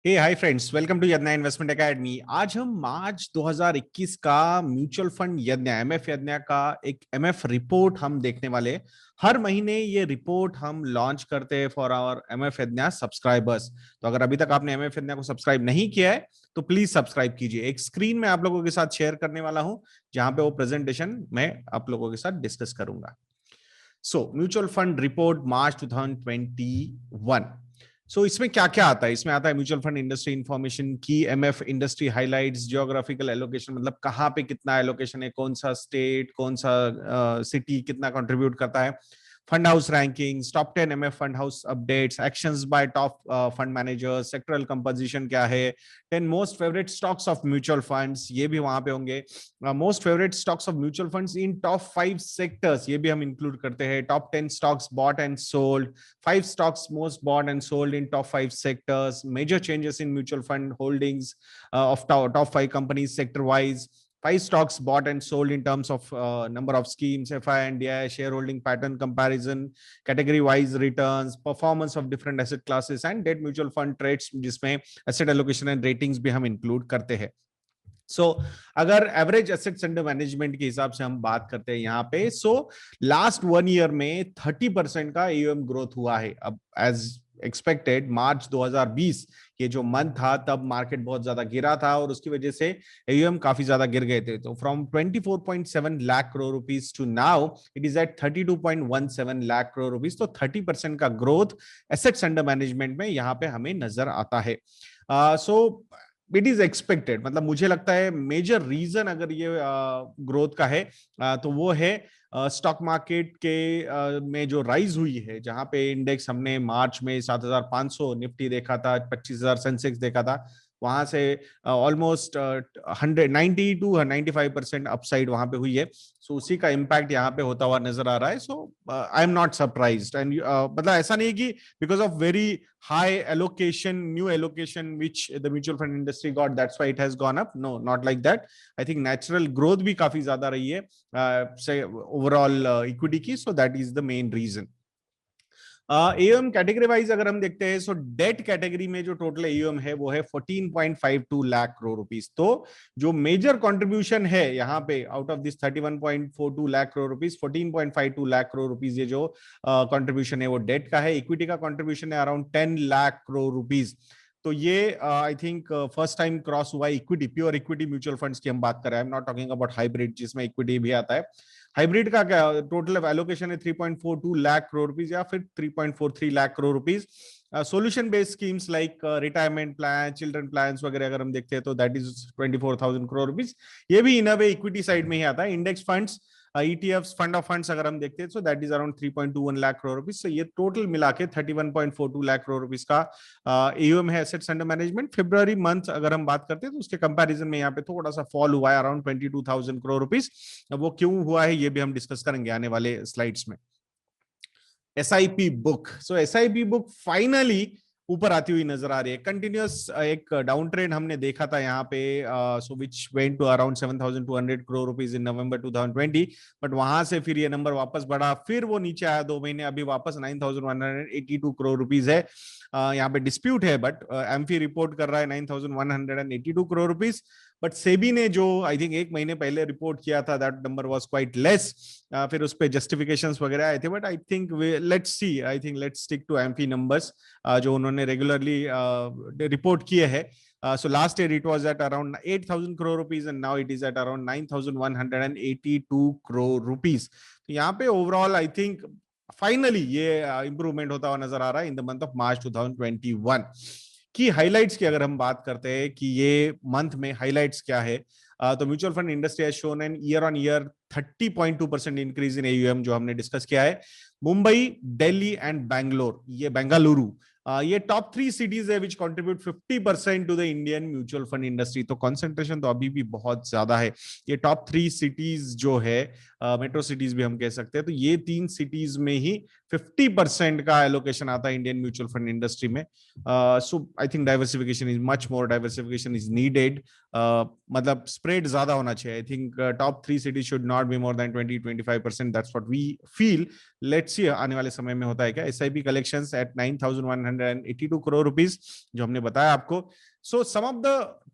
Hey hi friends, welcome to Yagya Investment Academy. आज हम मार्च 2021 का म्यूचुअल फंड यज्ञ एमएफ यज्ञ का एक एमएफ रिपोर्ट हम देखने वाले। हर महीने ये रिपोर्ट हम लॉन्च करते हैं फॉर आवर एमएफ यज्ञ सब्सक्राइबर्स। तो अगर अभी तक आपने एमएफ यज्ञ को सब्सक्राइब नहीं किया है तो प्लीज सब्सक्राइब कीजिए। एक स्क्रीन में आप लोगों के साथ शेयर करने वाला हूं जहां पे वो प्रेजेंटेशन मैं आप लोगों के साथ डिस्कस करूंगा। सो म्यूचुअल फंड रिपोर्ट मार्च 2021। इसमें क्या क्या आता है? इसमें आता है म्यूचुअल फंड इंडस्ट्री इंफॉर्मेशन की, MF industry highlights, geographical allocation मतलब कहाँ पे कितना एलोकेशन है, कौन सा स्टेट, कौन सा सिटी कितना कंट्रीब्यूट करता है, fund house rankings, top 10 MF fund house updates, actions by top fund managers, sectoral composition क्या है, 10 most favourite stocks of mutual funds, ये भी वहां पे होंगे। Most favourite stocks of mutual funds in top 5 sectors, ये भी हम इंक्लूड करते हैं। Top 10 stocks bought and sold, 5 stocks most bought and sold in top 5 sectors, major changes in mutual fund holdings of top 5 companies sector wise, 5 stocks bought and sold in terms of number of schemes, FI and DI, shareholding pattern comparison, category wise returns, performance of different asset classes and debt mutual fund trades जिसमें asset allocation and ratings भी हम include करते हैं। अगर average assets under management के हिसाब से हम बात करते हैं यहाँ पे, लास्ट 1 ईयर में 30% का एयूएम ग्रोथ हुआ है। अब एज एक्सपेक्टेड मार्च 2020 ये जो मंथ था तब मार्केट बहुत ज्यादा गिरा था और उसकी वजह से एयूएम काफी ज्यादा गिर गए थे। तो from 24.7 lakh crore rupees to now it is at 32.17 lakh crore rupees. तो 30% का ग्रोथ एसेट्स अंडर मैनेजमेंट में यहाँ पे हमें नजर आता है। इट इज एक्सपेक्टेड, मतलब मुझे लगता है मेजर रीजन अगर ये ग्रोथ का है तो वो है स्टॉक मार्केट के में जो राइज हुई है, जहां पे इंडेक्स हमने मार्च में 7,500 निफ्टी देखा था, 25,000 सेंसेक्स देखा था, वहां से ऑलमोस्ट 190 to 95% अपसाइड वहां पे हुई है। उसी का इम्पैक्ट यहाँ पे होता हुआ नजर आ रहा है। I am not surprised and मतलब ऐसा नहीं है कि because of very high allocation, new allocation which the mutual fund industry got, that's why it has gone up. No, not like that. I think natural growth भी काफी ज्यादा रही है say overall equity की, so that is the main reason. AUM category wise अगर हम देखते हैं, डेट कैटेगरी में जो टोटल एयूएम है वो है 14.52 लाख करोड़ रुपीस। तो जो मेजर कंट्रीब्यूशन है यहाँ पे out of this 31.42 lakh crore rupees, 14.52 lakh crore rupees ये जो कंट्रीब्यूशन है वो डेट का है। इक्विटी का कंट्रीब्यूशन है अराउंड 10 लाख करोड़ रुपीस। तो ये I think first time cross हुआ है equity, pure equity mutual funds की हम बात कर रहे हैं। I am not talking about hybrid जिसमें इक्विटी भी आता है। हाइब्रिड का क्या टोटल एलोकेशन है 3.42 लाख करोड़ रुपीस या फिर 3.43 lakh crore rupees. Solution based schemes like retirement plan, children plans वगैरह अगर हम देखते हैं तो दैट इज 24,000 करोड़ रुपीस। ये भी इन अ वे इक्विटी साइड में ही आता है। Index funds, ETFs, fund of funds अगर हम देखते हैं तो that is around 3.21 lakh crore rupees. ये टोटल मिला के 31.42 लाख करोड़ रुपीस का एयूएम है assets under management. February month अगर हम बात करते हैं तो उसके कंपैरिजन में यहाँ पे थोड़ा सा फॉल हुआ है अराउंड 22,000 करोड़ रुपीस। वो क्यों हुआ है ये भी हम डिस्कस करेंगे आने वाले स्लाइड्स में। SIP book, SIP book finally ऊपर आती हुई नजर आ रही है। कंटिन्यूअस एक डाउन ट्रेंड हमने देखा था यहाँ पे, so which went to around 7,200 crore rupees in November 2020, but वहां से फिर ये नंबर वापस बढ़ा, फिर वो नीचे आया 2 महीने, अभी वापस 9,182 करोड़ रुपीस है। यहाँ पे डिस्प्यूट है बट एम्फी रिपोर्ट कर रहा है 9,182 करोड़ रुपीस। बट सेबी ने जो आई थिंक 1 महीने पहले रिपोर्ट किया था that number was quite less. फिर उस पे जस्टिफिकेशंस वगैरह आए थे, but I think let's see, I think let's stick to AMFI numbers जो उन्होंने रेगुलरली रिपोर्ट किए हैं। So last year it was at around 8,000 crore rupees and now it is at around 9,182 crore rupees. तो यहाँ पे overall I think finally ये improvement होता हुआ नजर आ रहा है in the month of March 2021 की। हाइलाइट्स की अगर हम बात करते हैं कि ये मंथ में हाइलाइट्स क्या है, तो mutual fund industry has shown an year on year 30.2% increase in AUM जो हमने डिस्कस किया है। मुंबई, दिल्ली एंड बेंगलुरु ये टॉप 3 सिटीज है which contribute 50% to the Indian mutual fund industry. तो कंसंट्रेशन तो अभी भी बहुत ज्यादा है। ये टॉप 3 सिटीज जो है मेट्रो सिटीज भी हम कह सकते हैं, तो ये 3 सिटीज में ही 50% का एलोकेशन आता है इंडियन म्यूचुअल फंड इंडस्ट्री में. So I think diversification is much more, diversification is needed. मतलब स्प्रेड ज्यादा होना चाहिए. I think top 3 cities should not be more than 20-25%. That's what we feel. Let's see आने वाले समय में होता है क्या. SIP collections at 9,182 crore rupees जो हमने बताया आपको. So some of the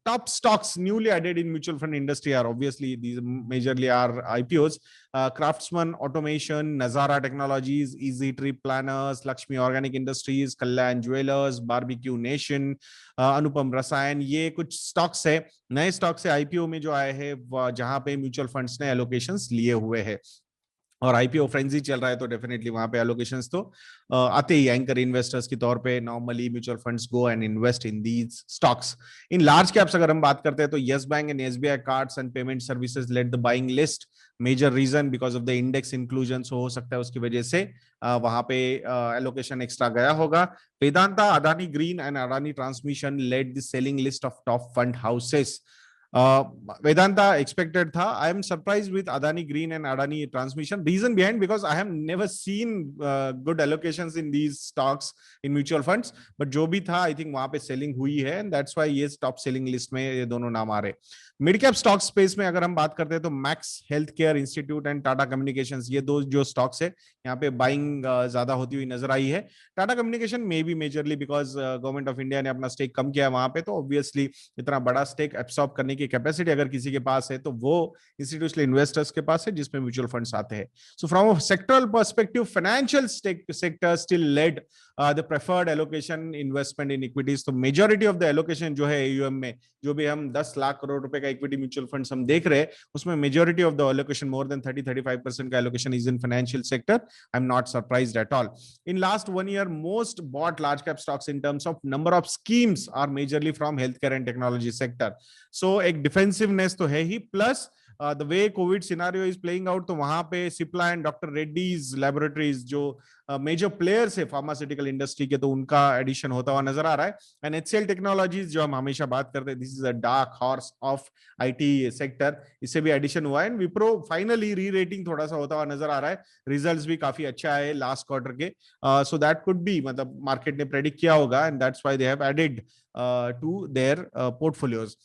top stocks newly added in mutual fund industry are obviously these majorly are IPOs. Craftsman Automation, Nazara Technologies, Easy Trip Planners, Lakshmi Organic Industries, Kalyan Jewelers, Barbecue Nation, Anupam Rasayan. ये कुछ stocks है, नए stocks है IPO में जो आए हैं, जहां पे म्यूचुअल फंड्स ने एलोकेशंस लिए हुए हैं. और आईपीओ फ्रेंजी चल रहा है तो डेफिनेटली वहां पे एलोकेशंस तो आते ही. एंकर इन्वेस्टर्स के तौर पे normally mutual funds go and invest in these stocks. In large caps अगर हम बात करते हैं तो Yes Bank and SBI Cards and Payment Services led the buying list. Major reason because of the index inclusion, हो सकता है उसकी वजह से वहां पे एलोकेशन एक्स्ट्रा गया होगा. Vedanta, Adani Green and Adani Transmission led the selling list of top fund houses. Vedanta expected tha. I am surprised with Adani Green and Adani Transmission. Reason behind, because I have never seen good allocations in these stocks in mutual funds. But जो भी था, I think वहां पे selling हुई है, and that's why ये top selling list में ये दोनों नाम आ रहे. मिड कैप स्टॉक स्पेस में अगर हम बात करते हैं तो max health care institute and Tata communications, ये दो जो स्टॉक्स है यहाँ पे बाइंग ज्यादा होती हुई नजर आई है. टाटा कम्युनिकेशन में भी majorly because government of India ने अपना स्टेक कम किया है वहां पे, तो ऑब्वियसली इतना बड़ा स्टेक एब्सॉर्ब करने की कैपेसिटी अगर किसी के पास है तो वो इंस्टीट्यूशनल इन्वेस्टर्स के पास है जिसमें म्यूचुअल फंड्स आते हैं. So from a sectoral perspective financial sector still led the preferred allocation investment in equities. तो मेजॉरिटी ऑफ द एलोकेशन जो है एयूएम में, जो भी हम 10 लाख करोड़ रुपए का इक्विटी म्यूचुअल फंड्स हम देख रहे हैं, उसमें majority of the allocation more than 30-35% का allocation is in financial sector. I am not surprised at all. In last 1 year most bought large cap stocks in terms of number of schemes are majorly from healthcare and technology sector. So एक defensiveness तो है ही, plus the way COVID scenario is playing out, तो वहां पे Cipla and doctor Reddy's laboratories जो major players है pharmaceutical industry के, तो उनका एडिशन होता हुआ नजर आ रहा है. एंड एचसीएल टेक्नोलॉजीज जो हम हमेशा बात करते हैं, this is a dark horse of IT sector, इससे भी एडिशन हुआ है. एंड विप्रो फाइनली री रेटिंग थोड़ा सा होता हुआ नजर आ रहा है. रिजल्ट्स भी काफी अच्छा है लास्ट क्वार्टर के, सो दैट कुड बी, मतलब मार्केट ने प्रेडिक्ट किया होगा and that's why they have added to their portfolios.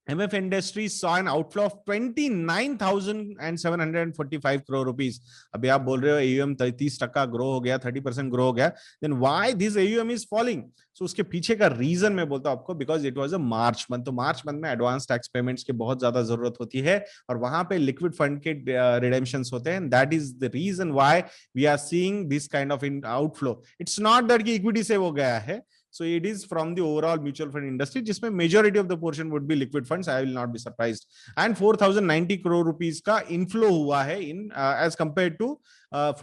MF Industries saw an outflow of 29,745 crore rupees. अभी आप बोल रहे हो AUM 30% ग्रो हो गया, 30% ग्रो हो गया, then why this AUM is falling? So उसके पीछे का रीजन मैं बोलता हूं आपको, because it was a March month. तो मार्च मंथ में एडवांस टैक्स पेमेंट्स की बहुत ज्यादा जरूरत होती है और वहां पे लिक्विड फंड के रिडेम्पशंस होते हैं. That is the reason why we are seeing this kind of outflow. It's not that कि इक्विटी से वो गया है. So it is from the overall mutual fund industry, जिसमें majority of the portion would be liquid funds. I will not be surprised. And 4,090 crore rupees का inflow हुआ है in as compared to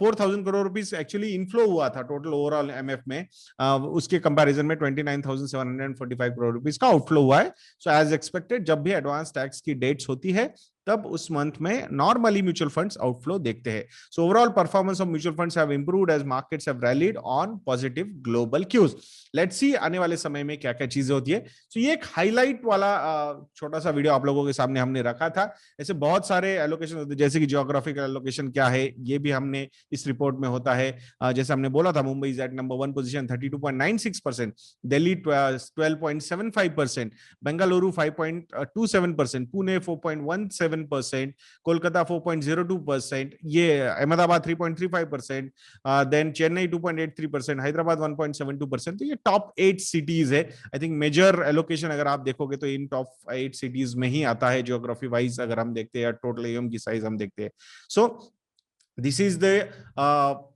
4,000 crore rupees actually inflow हुआ था total overall MF में, उसके comparison में 29,745 crore rupees का outflow हुआ है. So as expected, जब भी advance tax की dates होती है तब उस मंथ में नॉर्मली म्यूचुअल फंड्स आउटफ्लो देखते हैं. So overall performance of mutual funds have improved as markets have rallied on positive global cues. Let's see आने वाले समय में क्या क्या चीजें होती है. सो ये एक हाईलाइट वाला छोटा सा वीडियो आप लोगों के सामने हमने रखा था. ऐसे बहुत सारे एलोकेशन होते हैं, जैसे कि जियोग्राफिकल एलोकेशन क्या है ये भी हमने इस रिपोर्ट में होता है. जैसे हमने बोला था, Mumbai is at number 1 position 32.96%, Delhi 12.75%, Bengaluru 5.27%, Pune 4.17%, Kolkata 4.02%, ये अहमदाबाद 3.35%, देन चेन्नई 2.83%, हैदराबाद 1.72%. तो ये टॉप 8 सिटीज है. आई थिंक मेजर एलोकेशन अगर आप देखोगे तो इन टॉप 8 सिटीज में ही आता है जियोग्राफी वाइज, अगर हम देखते हैं टोटल एयूएम की साइज हम देखते हैं. So this is the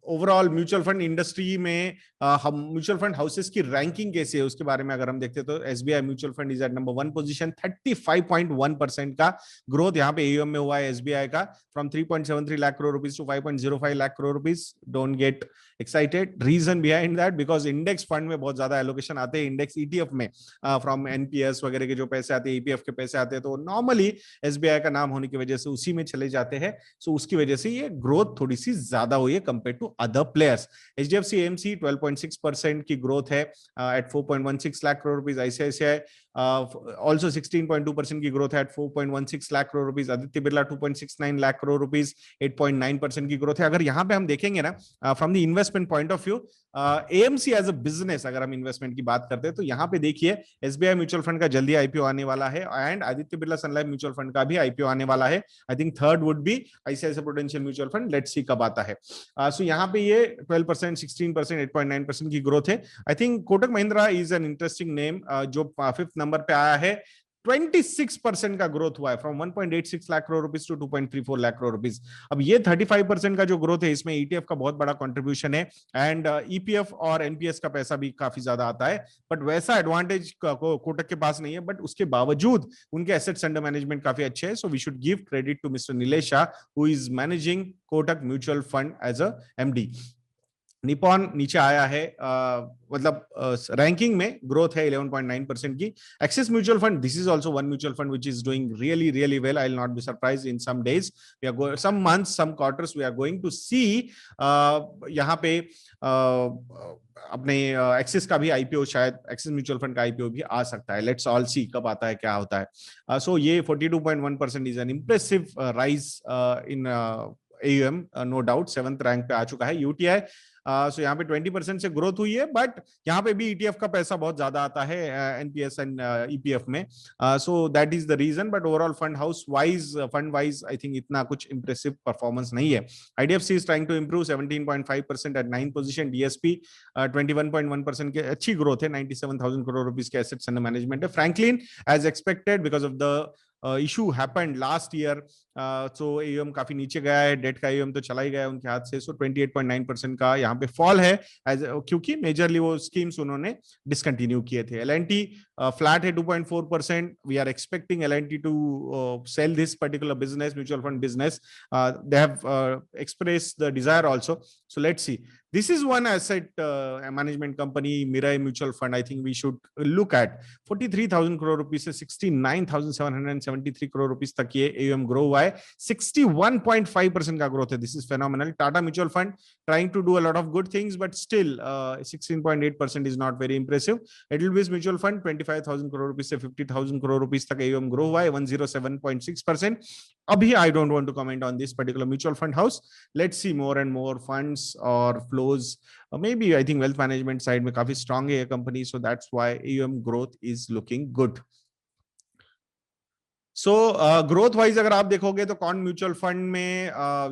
overall mutual fund industry में हम म्यूचुअल फंड हाउसेस की रैंकिंग कैसे है उसके बारे में अगर हम देखते हैं तो SBI mutual fund is at number 1 position, 35.1% का ग्रोथ यहाँ पे एयूएम में हुआ है एसबीआई का, from 3.73 lakh crore rupees to 5.05 lakh crore rupees. Don't get excited. Reason behind that, because index fund में बहुत ज्यादा एलोकेशन आते हैं, इंडेक्स ईटीएफ में फ्रॉम एनपीएस वगैरह के जो पैसे आते हैं, ईपीएफ के पैसे आते हैं, तो नॉर्मली एसबीआई का नाम होने की वजह से उसी में चले जाते हैं. सो उसकी वजह से ये ग्रोथ ग्रोथ थोड़ी सी ज्यादा हुई है compare to other players. HDFC AMC 12.6% की ग्रोथ है at 4.16 lakh crore rupees. ICICI also 16.2% की ग्रोथ है at 4.16 lakh crore rupees. Aditya Birla 2.69 lakh crore rupees, 8.9% की ग्रोथ है। अगर यहाँ पे हम देखेंगे ना from the investment point of view, AMC as a business अगर हम इन्वेस्टमेंट की बात करते हैं तो यहाँ पे देखिए एसबीआई म्यूचुअल फंड का जल्दी आईपीओ आने वाला है and Aditya Birla Sun Life mutual fund का भी आईपीओ आने वाला है। I think third would be ICICI Prudential mutual fund, let's see कब आता है। सो यहाँ पे ये 12%, 16%, 8.9% की ग्रोथ है। I think Kotak Mahindra is an interesting name जो 5th नंबर पे आया है। 26% का ग्रोथ हुआ है from 1.86 lakh crore rupees to 2.34 lakh crore rupees. अब ये 35% का जो ग्रोथ है इसमें ईटीएफ का बहुत बड़ा कंट्रीब्यूशन है एंड ईपीएफ और एनपीएस का पैसा भी काफी ज्यादा आता है, बट वैसा एडवांटेज कोटक के पास नहीं है। बट उसके बावजूद उनके एसेट्स अंडर मैनेजमेंट काफी अच्छे हैं। So we should give credit to mister Nilesh Shah who is managing Kotak mutual fund as a MD. Nippon नीचे आया है, मतलब रैंकिंग में ग्रोथ है 11.9% की। Axis mutual fund, this is also one mutual fund which is doing really really well. I will not be surprised in some days, we are some months, some quarters we are going to see यहाँ पे अपने Axis का भी IPO, शायद Axis mutual fund का IPO भी आ सकता है। लेट्स ऑल सी कब आता है, क्या होता है। सो ये 42.1% is an impressive rise in AUM, no doubt 7th rank पे आ चुका है। यूटीआई सो यहाँ पे 20% से ग्रोथ हुई है, बट यहाँ पे भी ईटीएफ का पैसा बहुत ज्यादा आता है एनपीएस एंड ईपीएफ में। So that is the reason, but overall fund house wise, fund wise I think इतना कुछ इंप्रेसिव परफॉर्मेंस नहीं है। IDFC is trying to improve 17.5% at 9th पोजीशन। डीएसपी 21.1% की अच्छी ग्रोथ है, 97,000 करोड़ रुपीज के एसेट्स अंडर मैनेजमेंट है। Franklin as expected because of the issue happened last year, so AUM काफी नीचे गया है, डेट का एयूएम तो चला ही गया उनके हाथ से। सो 28.9% का यहाँ पे फॉल है क्योंकि मेजरली वो स्कीम्स उन्होंने डिसकंटिन्यू किए थे। एलएनटी फ्लैट है 2.4%। We are expecting LNT to sell this particular business, mutual fund business. They have expressed the desire also, so let's see. This is one asset management company, Mirai Mutual Fund. I think we should look at 43,000 crore rupees से 69,773 crore rupees तक ये AUM grow हुआ है। 61.5% का growth है। This is phenomenal. Tata Mutual Fund trying to do a lot of good things, but still 16.8% is not very impressive. Edelweiss Mutual Fund 25,000 crore rupees से 50,000 crore rupees तक AUM grow हुआ है, 107.6%. अभी I don't want to comment on this particular mutual fund house. Let's see more and more funds or flows. Maybe I think wealth management side में काफी strong है ये company, so that's why AUM growth is looking good. So growth wise अगर आप देखोगे तो कौन mutual fund में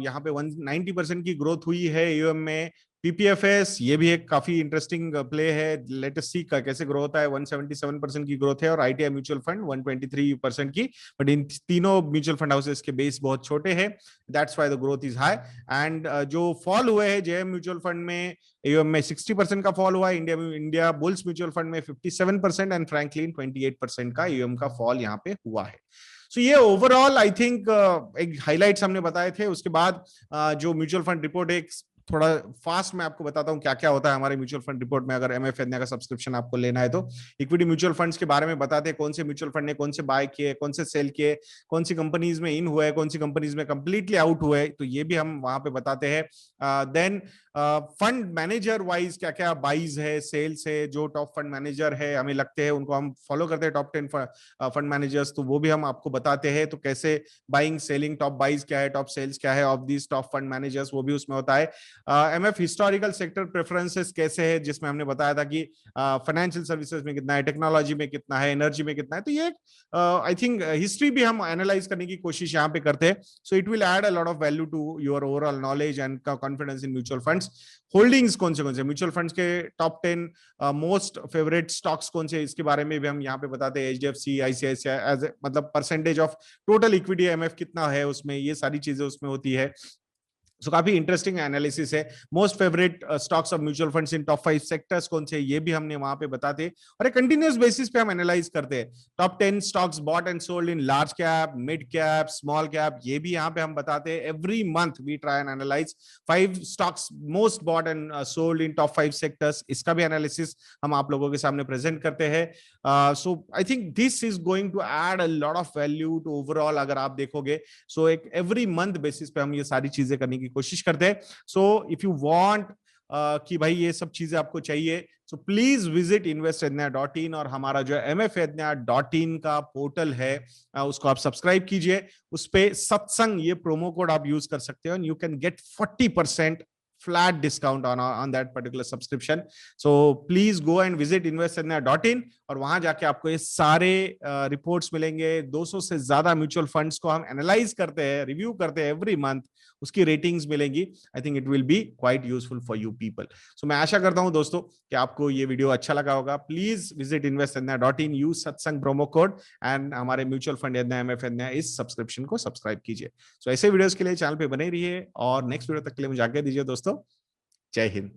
यहाँ पे 190% की ग्रोथ हुई है एयूएम में। पीपीएफएस ये भी एक काफी इंटरेस्टिंग प्ले है, लेट अस सी का कैसे ग्रो होता है। 177% की ग्रोथ है। और आईटीआई म्यूचुअल फंड 123% की, बट इन तीनों म्यूचुअल फंड हाउसेस के बेस बहुत छोटे हैं, that's why the growth is high. And जो फॉल हुए हैं जेएम म्यूचुअल फंड में एयूएम में 60% का फॉल हुआ है, इंडिया बुल्स म्यूचुअल फंड में 57% एंड फ्रैंकलिन 28% का एयूएम का फॉल यहाँ पे हुआ है। सो ये ओवरऑल आई थिंक एक हाइलाइट्स हमने बताए थे। उसके बाद जो म्यूचुअल फंड रिपोर्ट है, थोड़ा फास्ट मैं आपको बताता हूँ क्या क्या होता है हमारे म्यूचुअल फंड रिपोर्ट में। अगर एमएफएन का सब्सक्रिप्शन आपको लेना है तो इक्विटी म्यूचुअल फंड्स के बारे में बताते हैं, कौन से म्यूचुअल फंड ने कौन से बाय किए, कौन से सेल किए, कौन सी कंपनीज में इन हुए, कौन सी कंपनीज में कंप्लीटली आउट हुए, तो ये भी हम वहां पे बताते हैं। देन फंड मैनेजर वाइज क्या क्या बाइज है, सेल्स है, जो टॉप फंड मैनेजर है हमें लगते हैं उनको हम फॉलो करते हैं, टॉप 10 फंड मैनेजर्स, तो वो भी हम आपको बताते हैं। तो कैसे बाइंग सेलिंग, टॉप बाइज क्या है, टॉप सेल्स क्या है of this top fund managers, वो भी उसमें होता है। एमएफ हिस्टोरिकल सेक्टर प्रेफरेंसेस कैसे है, जिसमें हमने बताया था कि फाइनेंशियल सर्विसेज में कितना है, टेक्नोलॉजी में कितना है, एनर्जी में कितना है। तो ये आई थिंक हिस्ट्री भी हम एनालाइज करने की कोशिश यहाँ पे करते हैं। So it will add a lot of value to your overall knowledge and confidence in mutual funds. Holdings कौन से म्यूचुअल फंड्स के टॉप 10 मोस्ट फेवरेट स्टॉक्स कौन से, इसके बारे में भी हम यहाँ पे बताते हैं। एचडीएफसी, आईसीआईसीआई एज मतलब percentage of total equity MF कितना है उसमें, ये सारी चीजें उसमें होती है। सो काफी इंटरेस्टिंग एनालिसिस है। Most favourite stocks of mutual funds in top 5 sectors कौन से, ये भी हमने वहां पे बताते हैं और एक कंटिन्यूअस बेसिस पे हम एनालाइज करते हैं। Top 10 stocks bought and sold in large cap, mid cap, small cap, ये भी यहाँ पे हम बताते हैं। Every month we try and analyse 5 stocks most bought and sold in top 5 sectors, इसका भी एनालिसिस हम आप लोगों के सामने प्रेजेंट करते हैं। So I think this is going to add a lot of value to overall, अगर आप देखोगे। सो एक एवरी मंथ बेसिस पे हम ये सारी चीजें करने की कोशिश करते हैं। सो इफ यू वांट कि भाई ये सब चीजें आपको चाहिए, सो प्लीज विजिट investednya.in, और हमारा जो mfednya.in का पोर्टल है उसको आप सब्सक्राइब कीजिए। उस पे सत्संग ये प्रोमो कोड आप यूज कर सकते हो, and you can get 40% flat discount on that particular subscription. So please go and visit investednya.in, और वहां जाके आपको ये सारे रिपोर्ट्स मिलेंगे। 200 से ज्यादा म्यूचुअल फंड्स को हम एनालाइज करते हैं, रिव्यू करते हैं एवरी मंथ, उसकी रेटिंग्स मिलेंगी। I think it will be quite useful for you people. So मैं आशा करता हूं दोस्तों कि आपको ये वीडियो अच्छा लगा होगा। प्लीज विजिट investednya.in, यूज सत्संग प्रोमो कोड, एंड हमारे म्यूचुअल फंड यदना एमएफ यदना इस सब्सक्रिप्शन को सब्सक्राइब कीजिए। सो ऐसे वीडियोस के लिए चैनल पे बने रहिए, और नेक्स्ट वीडियो तक के लिए मुझे आज्ञा दीजिए दोस्तों। जय हिंद।